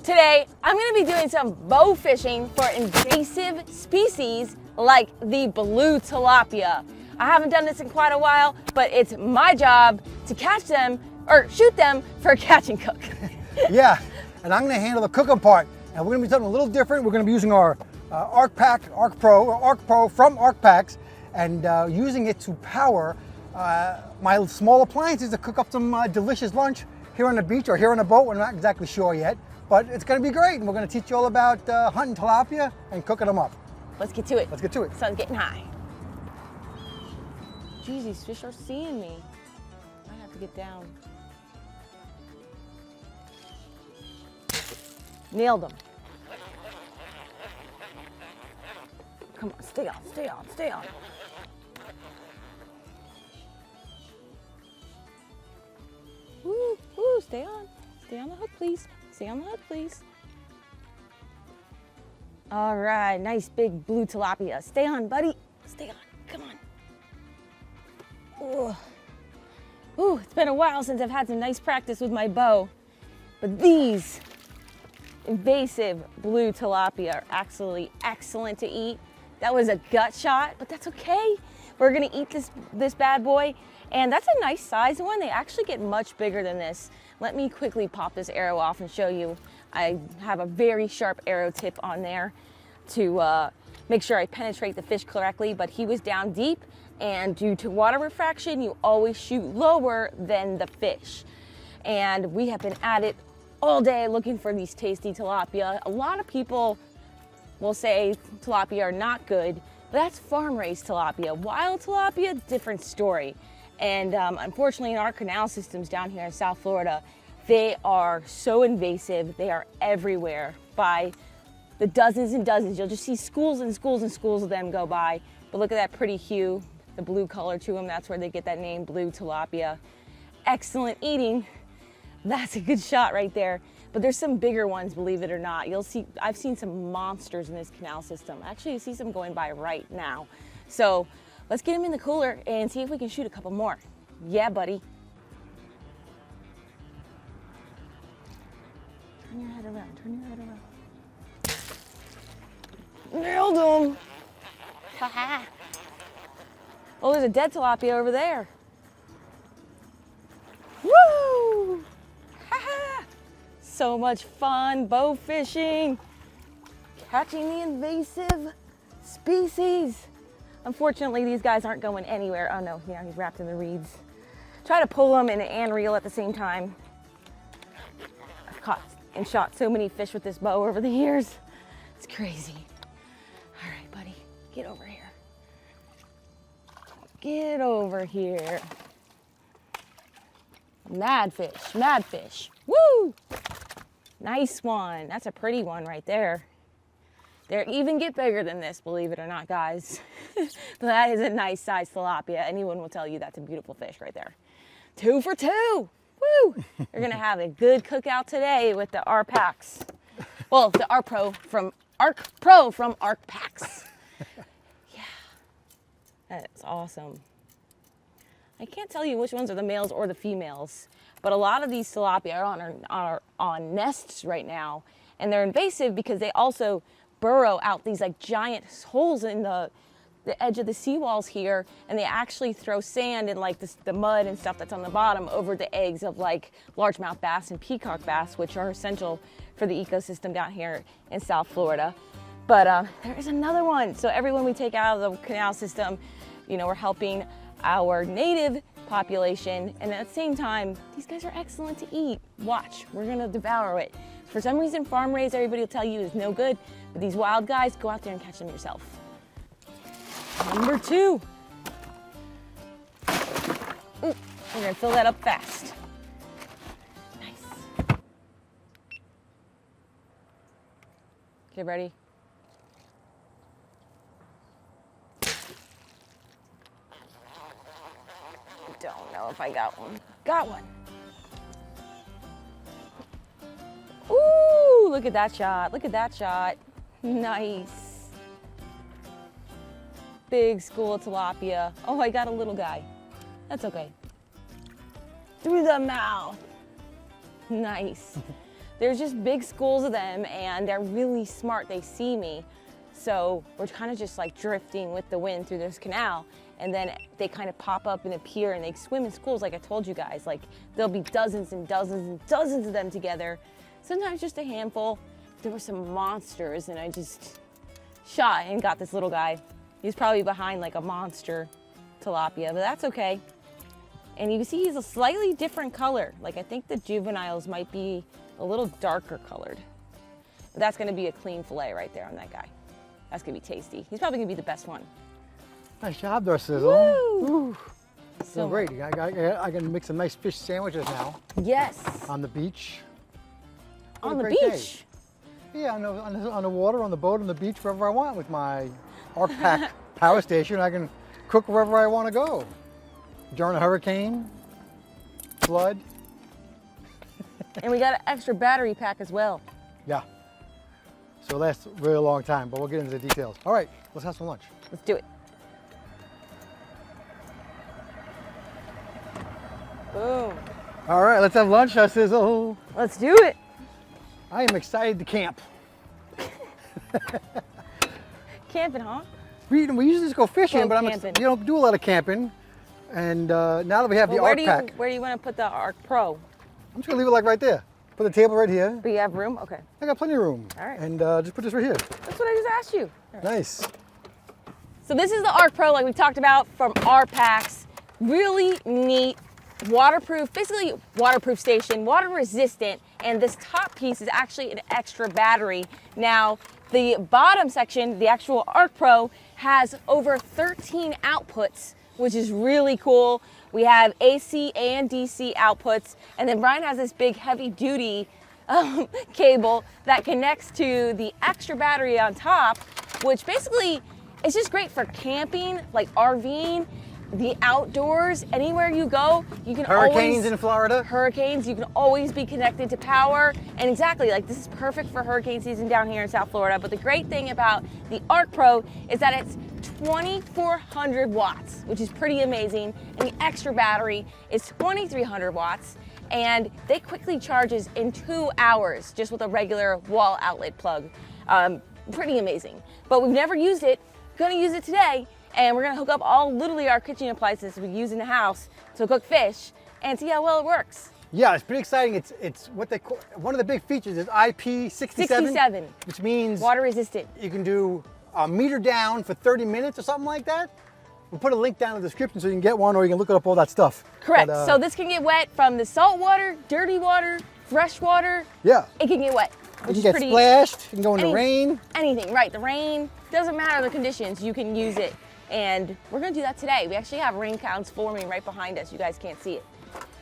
Today, I'm gonna be doing some bow fishing for invasive species like the blue tilapia. I haven't done this in quite a while, but it's my job to catch them or shoot them for catch and cook. Yeah, and I'm gonna handle the cooking part. And we're gonna be something a little different. We're gonna be using our Arkpax Ark Pro, or Ark Pro from Arkpax, and using it to power my small appliances to cook up some delicious lunch here on the beach or here on the boat. We're not exactly sure yet, but it's gonna be great. And we're gonna teach you all about hunting tilapia and cooking them up. Let's get to it. Let's get to it. Sun's getting high. Geez, these fish are seeing me. I have to get down. Nailed them. Come on, stay on, stay on, stay on. Woo, woo, stay on. Stay on the hook, please. Stay on the hook, please. All right, nice big blue tilapia. Stay on, buddy. Stay on, come on. Ooh. Ooh, it's been a while since I've had some nice practice with my bow, but these invasive blue tilapia are absolutely excellent to eat. That was a gut shot, but that's okay. We're gonna eat this bad boy, and that's a nice size one. They actually get much bigger than this. Let me quickly pop this arrow off and show you. I have a very sharp arrow tip on there to make sure I penetrate the fish correctly, but he was down deep, and due to water refraction, you always shoot lower than the fish. And we have been at it all day looking for these tasty tilapia. A lot of people will say tilapia are not good, but that's farm-raised tilapia. Wild tilapia, different story. And unfortunately in our canal systems down here in South Florida, they are so invasive. They are everywhere by the dozens and dozens. You'll just see schools and schools and schools of them go by. But look at that pretty hue, the blue color to them. That's where they get that name, blue tilapia. Excellent eating. That's a good shot right there. But there's some bigger ones, believe it or not. You'll see, I've seen some monsters in this canal system. Actually, you see some going by right now. So let's get them in the cooler and see if we can shoot a couple more. Yeah, buddy. Turn your head around, turn your head around. Nailed him. Ha-ha. Oh, there's a dead tilapia over there. Woo! Ha-ha! So much fun bow fishing, catching the invasive species. Unfortunately, these guys aren't going anywhere. Oh no, yeah, he's wrapped in the reeds. Try to pull them in and reel at the same time. I've caught and shot so many fish with this bow over the years. It's crazy. All right, buddy, get over here. Get over here. Mad fish, mad fish. Woo! Nice one. That's a pretty one right there. They even get bigger than this, believe it or not, guys. But that is a nice size tilapia. Anyone will tell you that's a beautiful fish right there. 2 for 2. Woo! You're gonna have a good cookout today with the Arkpax. Well, the Ark Pro from Arkpax. Yeah, that's awesome. I can't tell you which ones are the males or the females, but a lot of these tilapia are on nests right now, and they're invasive because they also burrow out these like giant holes in the edge of the seawalls here, and they actually throw sand and like the mud and stuff that's on the bottom over the eggs of like largemouth bass and peacock bass, which are essential for the ecosystem down here in South Florida. But there is another one. So everyone we take out of the canal system, you know, we're helping our native population, and at the same time, these guys are excellent to eat. Watch, we're gonna devour it. For some reason, farm raised, everybody will tell you is no good, but these wild guys, go out there and catch them yourself. Number 2. Ooh, we're gonna fill that up fast. Nice. Get ready. Don't know if I got one. Got one. Ooh, look at that shot. Look at that shot. Nice. Big school of tilapia. Oh, I got a little guy. That's okay. Through the mouth. Nice. there's just big schools of them and they're really smart. They see me. So we're kind of just like drifting with the wind through this canal. And then they kind of pop up and appear and they swim in schools like I told you guys. Like there'll be dozens and dozens and dozens of them together. Sometimes just a handful. There were some monsters and I just shot and got this little guy. He's probably behind like a monster tilapia, but that's okay. And you can see he's a slightly different color. Like I think the juveniles might be a little darker colored. But that's gonna be a clean fillet right there on that guy. That's gonna be tasty. He's probably gonna be the best one. Nice job, Darcizzle. Woo! So great. I can make some nice fish sandwiches now. Yes. On the beach. On the beach? Day. Yeah, on the water, on the boat, on the beach, wherever I want with my Arkpax Power Station. I can cook wherever I want to go. During a hurricane, flood. And we got an extra battery pack as well. Yeah. So it lasts a really long time, but we'll get into the details. All right, let's have some lunch. Let's do it. Boom. All right, let's have lunch, Darcizzle. Let's do it. I am excited to camp. Camping, huh? We usually just go fishing, Go but camping. you don't do a lot of camping. And now that we have the Arkpax, where do you want to put the Ark Pro? I'm just gonna leave it like right there. Put the table right here. Do you have room? Okay. I got plenty of room. All right. And just put this right here. That's what I just asked you. All right. Nice. So this is the Ark Pro, like we talked about, from Arkpax. Really neat, waterproof, basically waterproof station, water resistant, and this top piece is actually an extra battery. Now, the bottom section, the actual Ark Pro, has over 13 outputs, which is really cool. We have AC and DC outputs, and then Brian has this big heavy duty cable that connects to the extra battery on top, which basically is just great for camping, like RVing, the outdoors, anywhere you go, you can Hurricanes in Florida. Hurricanes, you can always be connected to power. And exactly, like this is perfect for hurricane season down here in South Florida. But the great thing about the Ark Pro is that it's 2,400 watts, which is pretty amazing. And the extra battery is 2,300 watts. And they quickly charges in 2 hours just with a regular wall outlet plug. Pretty amazing. But we've never used it, gonna use it today. And we're gonna hook up literally our kitchen appliances we use in the house to cook fish and see how well it works. Yeah, it's pretty exciting. It's what they call, one of the big features is IP67. 67. Which means water resistant. You can do a meter down for 30 minutes or something like that. We'll put a link down in the description so you can get one or you can look up all that stuff. Correct, But, so this can get wet from the salt water, dirty water, fresh water. Yeah. It can get wet. You can get splashed, you can go in the rain. Anything, right, the rain, doesn't matter the conditions, you can use it. And we're gonna do that today. We actually have rain clouds forming right behind us. You guys can't see it.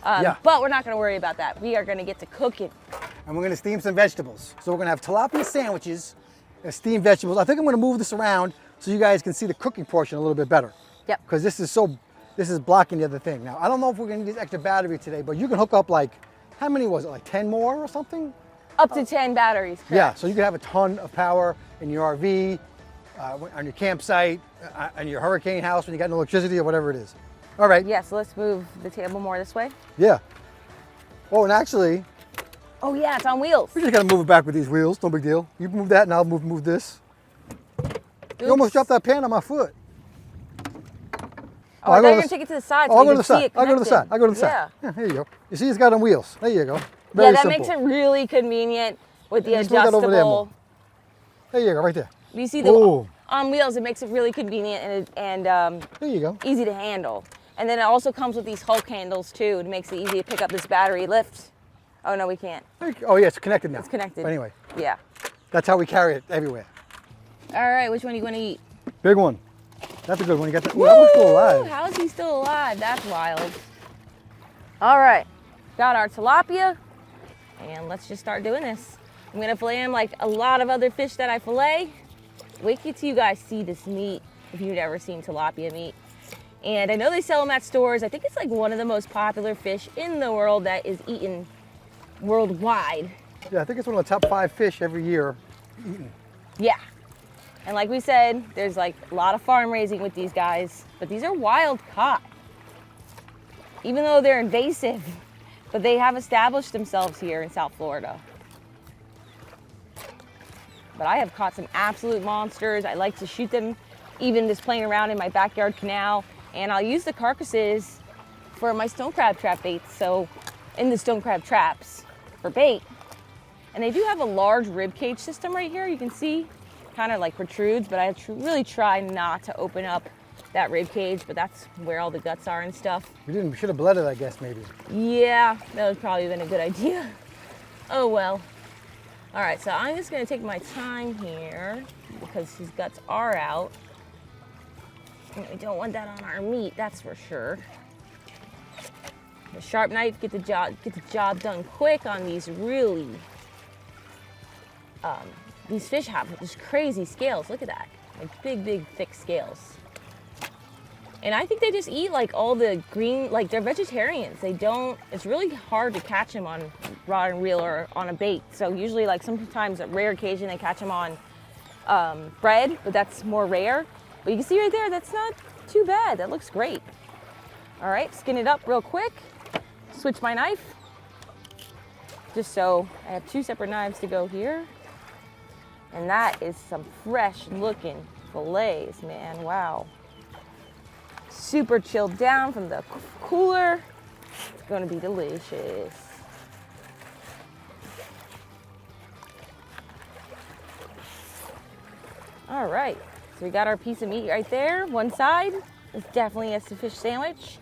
But we're not gonna worry about that. We are gonna get to cooking. And we're gonna steam some vegetables. So we're gonna have tilapia sandwiches and steamed vegetables. I think I'm gonna move this around so you guys can see the cooking portion a little bit better. Yep. Because this is blocking the other thing. Now, I don't know if we're gonna need this extra battery today, but you can hook up like, how many was it, like 10 more or something? Up to 10 batteries, correct. Yeah, so you can have a ton of power in your RV, on your campsite, on your hurricane house when you got no electricity or whatever it is. All right. Yeah, so let's move the table more this way. Yeah. Oh, and actually, oh yeah, it's on wheels. we just gotta move it back with these wheels, no big deal. You move that and I'll move this. Oops. You almost dropped that pan on my foot. Oh, I thought you were gonna take it to the side. I'll go to the side. I'll go to the side. I'll go to the side. Yeah, there you go. You see, it's got on wheels. There you go. Very yeah, that simple. makes it really convenient with the Just move that over there more. adjustable. There you go, right there. You see the on wheels, it makes it really convenient and there you go. easy to handle. And then it also comes with these Hulk handles too. It makes it easy to pick up this battery lift. Oh no, we can't. Oh yeah, it's connected now. It's connected. But anyway. Yeah. That's how we carry it everywhere. All right, which one are you gonna eat? Big one. That's a good one. You got that. Ooh, that one's still alive. How is he still alive? That's wild. All right, got our tilapia, and let's just start doing this. I'm gonna fillet him like a lot of other fish that I fillet. Wait till you guys see this meat if you've never seen tilapia meat. And I know they sell them at stores. I think it's like one of the most popular fish in the world that is eaten worldwide. Yeah, I think it's one of the top 5 fish every year eaten. Yeah. And like we said, there's like a lot of farm raising with these guys, but these are wild caught. Even though they're invasive, but they have established themselves here in South Florida. but I have caught some absolute monsters. I like to shoot them even just playing around in my backyard canal, and I'll use the carcasses for my stone crab trap baits, so in the stone crab traps for bait. And they do have a large rib cage system right here. You can see kind of like protrudes, but I really try not to open up that rib cage, but that's where all the guts are and stuff. You should have bled it, I guess, maybe. Yeah, that would probably have been a good idea. Oh well. All right, so I'm just gonna take my time here because his guts are out. And we don't want that on our meat, that's for sure. The sharp knife, get the job done quick on these really, these fish have just crazy scales. Look at that, like big, thick scales. And I think they just eat like all the green, like they're vegetarians. They don't, it's really hard to catch them on rod and reel or on a bait. So usually like sometimes at rare occasion they catch them on bread, but that's more rare. But you can see right there, that's not too bad. That looks great. All right, skin it up real quick. Switch my knife. Just so I have 2 separate knives to go here. And that is some fresh looking fillets, man, wow. Super chilled down from the cooler. It's gonna be delicious. All right, so we got our piece of meat right there. One side is definitely a fish sandwich.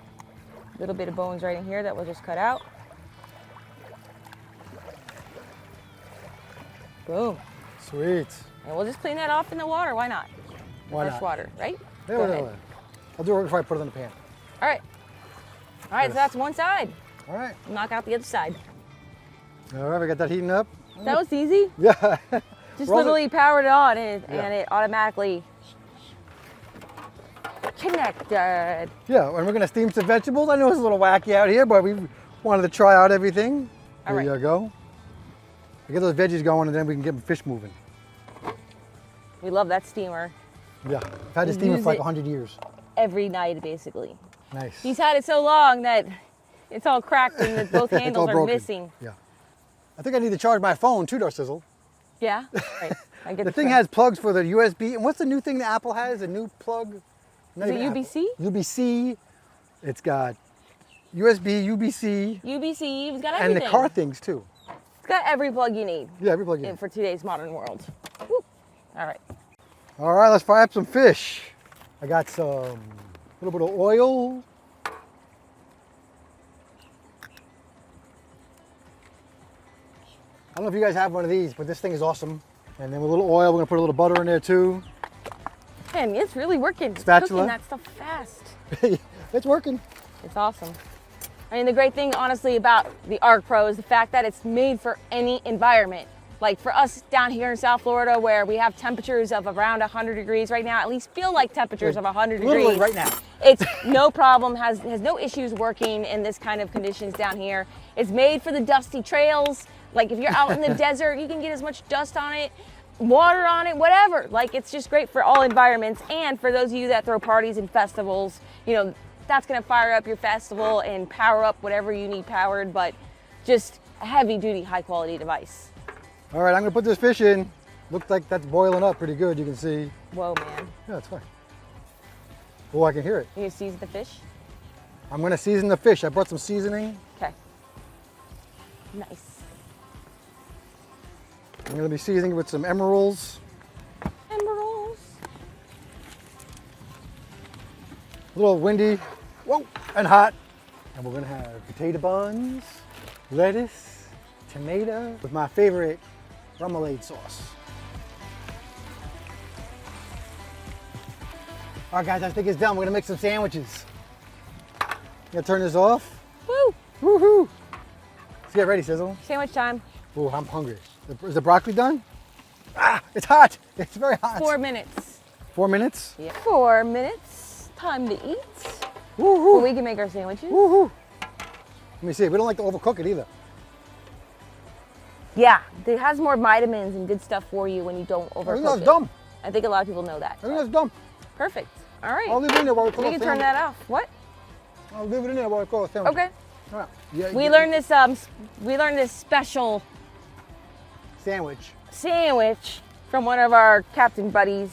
A little bit of bones right in here that we'll just cut out. Boom. Sweet. And we'll just clean that off in the water. Why not? Why Fresh not? water, right? Yeah, Go ahead. I'll do it before I put it in the pan. All right. All right, Yes. so that's one side. All right. Knock out the other side. All right, we got that heating up. That was easy. Yeah. Just Roll it. literally powered it on and Yeah. it automatically connected. Yeah, and we're gonna steam some vegetables. I know it's a little wacky out here, but we wanted to try out everything. All There right. you go. We get those veggies going, and then we can get the fish moving. We love that steamer Yeah, I've had this We steamer use for like it- 100 years. every night, basically. Nice. He's had it so long that it's all cracked and that both It's handles all are broken. missing. Yeah. I think I need to charge my phone too, Darcizzle. Yeah? Right. I get The thing has plugs for the USB. And what's the new thing that Apple has? A new plug? Not Is it even Apple. UBC? UBC. It's got USB, UBC, UBC, he's got and everything. the car things too. It's got every plug you need Yeah, every plug in. for today's modern world. Woo. All right. All right, let's fry up some fish. I got some little bit of oil. I don't know if you guys have one of these, but this thing is awesome. And then with a little oil, we're gonna put a little butter in there too. Man, it's really working. It's Spatula. cooking that stuff fast. It's working. It's awesome. I mean, the great thing, honestly, about the Ark Pro is the fact that it's made for any environment. Like for us down here in South Florida, where we have temperatures of around 100 degrees right now, at least feel like temperatures of 100 degrees. Literally right now. It's no problem, has no issues working in this kind of conditions down here. It's made for the dusty trails. Like if you're out in the desert, you can get as much dust on it, water on it, whatever. Like it's just great for all environments. And for those of you that throw parties and festivals, you know, that's gonna fire up your festival and power up whatever you need powered, but just a heavy duty, high quality device. All right, I'm gonna put this fish in. Looks like that's boiling up pretty good, you can see. Whoa, man. Yeah, it's fine. Oh, I can hear it. You gonna season the fish? I'm gonna season the fish. I brought some seasoning. Okay. Nice. I'm gonna be seasoning with some emeralds. Emeralds. A little windy, whoa, and hot. And we're gonna have potato buns, lettuce, tomato, with my favorite remoulade sauce. All right, guys, I think it's done. We're gonna make some sandwiches. Gonna turn this off. Woo! Woohoo! Let's get ready, Sizzle. Sandwich time. Oh, I'm hungry. Is the broccoli done? Ah, it's hot. It's very hot. 4 minutes. 4 minutes? Yeah. 4 minutes. Time to eat. Woohoo! Well, we can make our sandwiches. Woohoo! Let me see. We don't like to overcook it either. Yeah, it has more vitamins and good stuff for you when you don't I think overcook that's it. dumb. I think a lot of people know that. I think that's dumb. Perfect. All right. I'll leave it in there while we cook We our can turn sandwich. that off. What? I'll leave it in there while we cook our sandwich. Okay. All right. Yeah, We yeah. learned this. We learned this special Sandwich. sandwich from one of our captain buddies,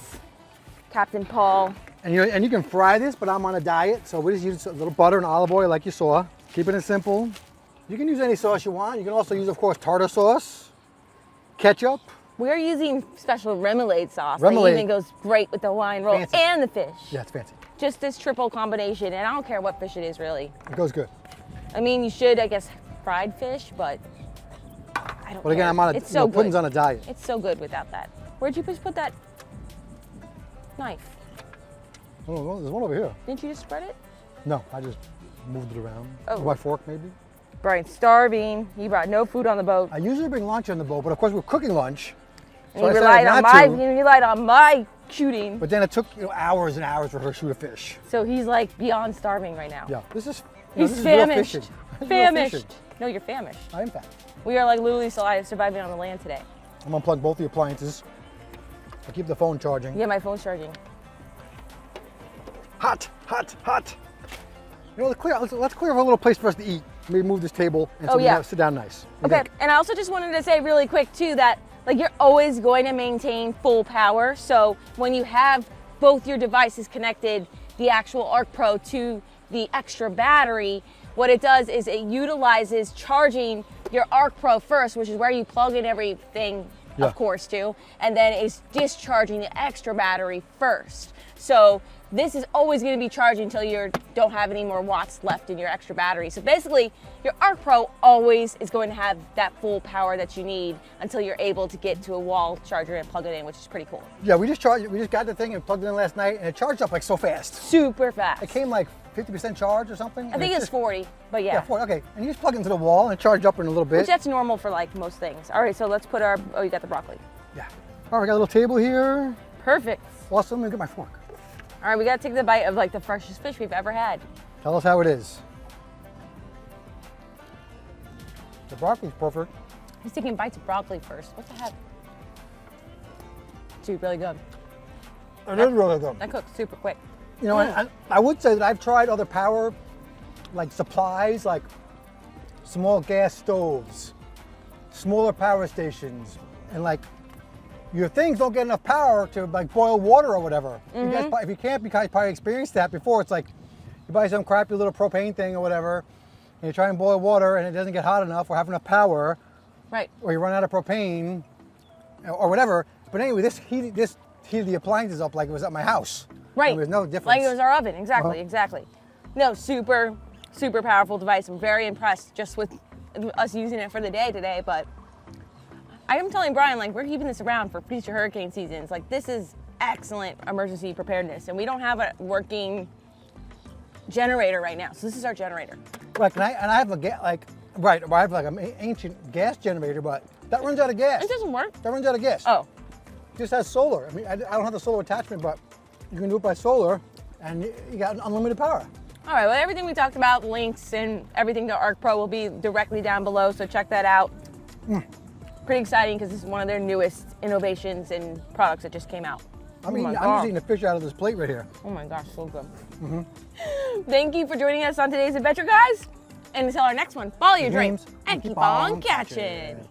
Captain Paul. And you can fry this, but I'm on a diet, so we just use a little butter and olive oil like you saw. Keeping it simple. You can use any sauce you want. You can also use, of course, tartar sauce, ketchup. We're using special remoulade sauce. Remoulade. That even goes great with the Hawaiian roll Fancy. and the fish. Yeah, it's fancy. Just this triple combination, and I don't care what fish it is, really. It goes good. I mean, you should, I guess, fried fish, but I don't But again, care. I'm on a, It's so good. pudding's on a diet. It's so good without that. Where'd you just put that knife? Oh, there's one over here. Didn't you just spread it? No, I just moved it around. Oh. With my fork, maybe. Brian's starving. He brought no food on the boat. I usually bring lunch on the boat, but of course we're cooking lunch. And So he I relied decided on not my to. he relied on my shooting. But then it took hours and hours for her to shoot a fish. So he's like beyond starving right now. Yeah, this is. He's this is real famished. fishing. This is real Famished. fishing. No, you're famished. I am fat. We are like literally surviving on the land today. I'm gonna plug both the appliances. I keep the phone charging. Yeah, my phone's charging. Hot, hot, hot. You know, let's clear up a little place for us to eat. Maybe move this table and so we can sit down nice. Okay, and I also just wanted to say really quick too that like you're always going to maintain full power. So when you have both your devices connected, the actual Ark Pro to the extra battery, what it does is it utilizes charging your Ark Pro first, which is where you plug in everything, of course, too, and then it's discharging the extra battery first. So this is always going to be charging until you don't have any more watts left in your extra battery. So basically, your Ark Pro always is going to have that full power that you need until you're able to get to a wall charger and plug it in, which is pretty cool. Yeah, we just got the thing and plugged it in last night, and it charged up like so fast. Super fast. It came like 50% charge or something. I think it's 40, but yeah. Yeah, 40. Okay, and you just plug it into the wall and it charged up in a little bit. Which that's normal for like most things. All right, so let's put our. Oh, you got the broccoli. Yeah. All right, we got a little table here. Perfect. Awesome. Let me get my fork. All right, we gotta take the bite of like the freshest fish we've ever had. Tell us how it is. The broccoli's perfect. He's taking bites of broccoli first. What the heck? Dude, really good. It is really good. That cooks super quick. You know, I would say that I've tried other power, like supplies, like small gas stoves, smaller power stations, and like your things don't get enough power to like boil water or whatever. You guys, if you can't, you guys probably experienced that before. It's like you buy some crappy little propane thing or whatever, and you try and boil water and it doesn't get hot enough or have enough power, Right. or you run out of propane or whatever. But anyway, this heated the appliances up like it was at my house. Right. And there's no difference. Like it was our oven. Exactly, exactly. No, super, super powerful device. I'm very impressed just with us using it for the day today, but I am telling Brian, like, we're keeping this around for future hurricane seasons. Like, this is excellent emergency preparedness, and we don't have a working generator right now, so this is our generator. Right, and I have I have like an ancient gas generator, but that runs out of gas. It doesn't work. That runs out of gas. Oh, It just has solar. I mean, I don't have the solar attachment, but you can do it by solar, and you got unlimited power. all right. Well, everything we talked about, links and everything to Ark Pro will be directly down below, so check that out. Pretty exciting because this is one of their newest innovations and products that just came out. I'm just eating the fish out of this plate right here. Oh my gosh, so good. Thank you for joining us on today's adventure, guys. And until our next one, follow your dreams and keep on catching.